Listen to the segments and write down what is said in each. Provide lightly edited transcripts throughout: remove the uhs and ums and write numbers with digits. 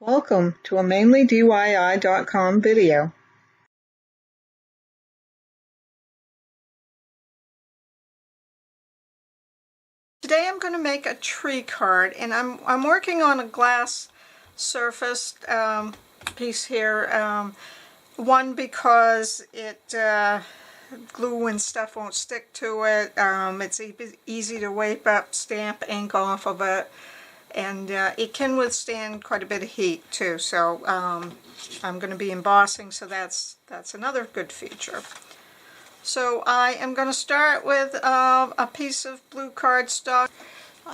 Welcome to a MainelyDIY.com video. Today I'm going to make a tree card, and I'm working on a glass surfaced piece here. One, because it glue and stuff won't stick to it. It's easy to wipe up stamp ink off of it. And it can withstand quite a bit of heat too, so I'm going to be embossing, so that's another good feature. So I am going to start with a piece of blue cardstock.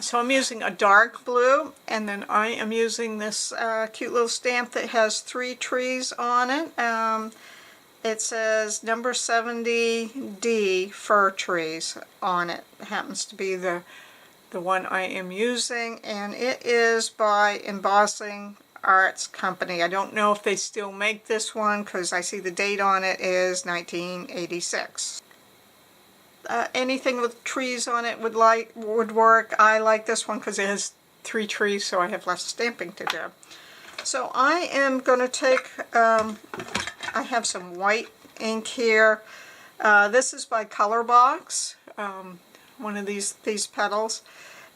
So I'm using a dark blue, and then I am using this cute little stamp that has 3 trees on it. It says number 70D fir trees on it. It happens to be the one I am using, and it is by Embossing Arts Company. I don't know if they still make this one because I see the date on it is 1986. Anything with trees on it would work. I like this one because it has 3 trees, so I have less stamping to do. So I am going to take, I have some white ink here. This is by Color Box. One of these petals,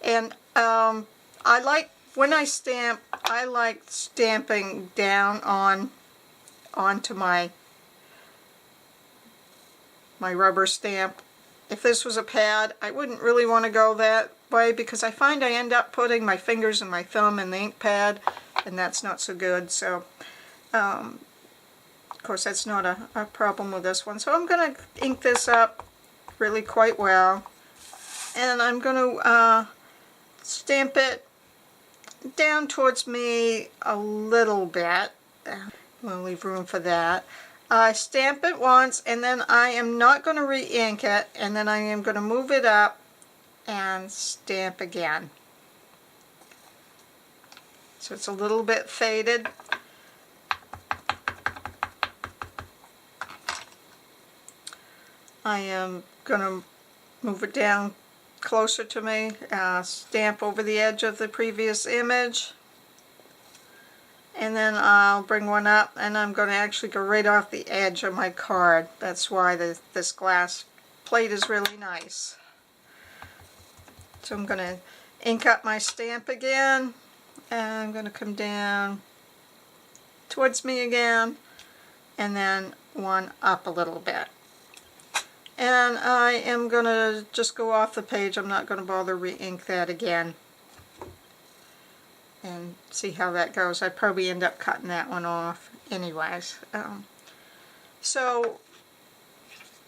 and I like, when I stamp, I like stamping down onto my rubber stamp. If this was a pad, I wouldn't really want to go that way because I find I end up putting my fingers and my thumb in the ink pad, and that's not so good. So of course that's not a problem with this one. So I'm going to ink this up really quite well. And I'm going to stamp it down towards me a little bit. I'm going to leave room for that. I stamp it once, and then I am not going to re-ink it, and then I am going to move it up and stamp again. So it's a little bit faded. I am going to move it down closer to me, stamp over the edge of the previous image, and then I'll bring one up, and I'm going to actually go right off the edge of my card. That's why this glass plate is really nice. So I'm going to ink up my stamp again, and I'm going to come down towards me again, and then one up a little bit. And I am going to just go off the page. I'm not going to bother re-ink that again. And see how that goes. I'd probably end up cutting that one off anyways. So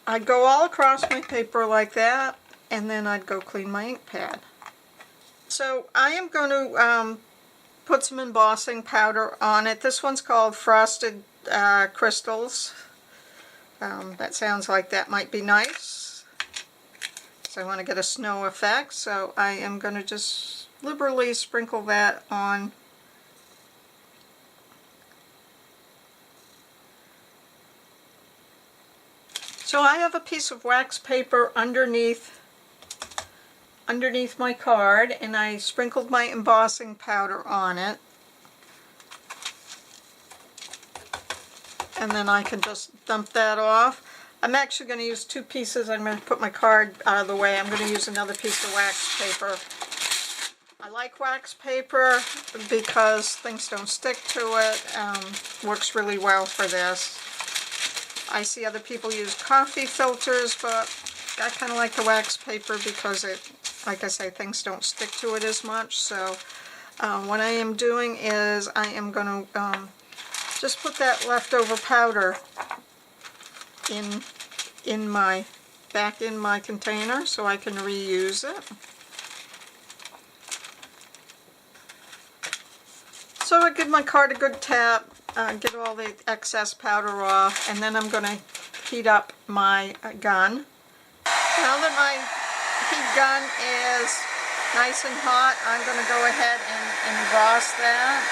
I'd go all across my paper like that, and then I'd go clean my ink pad. So I am going to put some embossing powder on it. This one's called Frosted Crystals. That sounds like that might be nice. So I want to get a snow effect, so I am going to just liberally sprinkle that on. So I have a piece of wax paper underneath my card, and I sprinkled my embossing powder on it. And then I can just dump that off. I'm actually going to use 2 pieces. I'm going to put my card out of the way. I'm going to use another piece of wax paper. I like wax paper because things don't stick to it. Works really well for this. I see other people use coffee filters, but I kind of like the wax paper because it, like I say, things don't stick to it as much. So what I am doing is I am going to just put that leftover powder back in my container so I can reuse it. So I give my card a good tap, get all the excess powder off, and then I'm going to heat up my gun. Now that my heat gun is nice and hot, I'm going to go ahead and emboss that.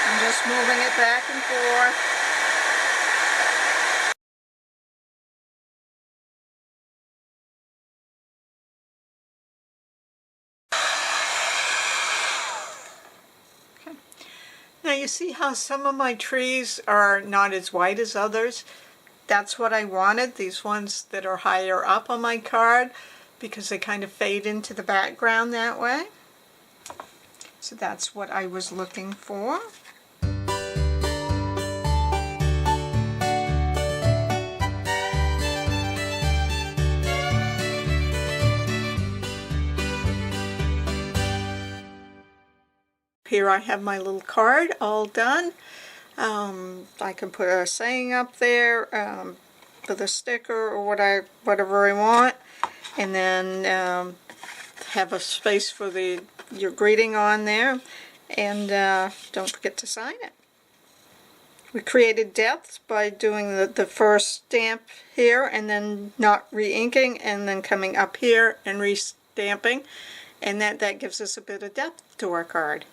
I'm just moving it back and forth. you see how some of my trees are not as white as others? That's what I wanted, these ones that are higher up on my card, because they kind of fade into the background that way. So that's what I was looking for. Here I have my little card all done. I can put a saying up there for the sticker or whatever I want, and then have a space for your greeting on there, and don't forget to sign it. We created depth by doing the first stamp here and then not re-inking, and then coming up here and re-stamping, and that gives us a bit of depth to our card.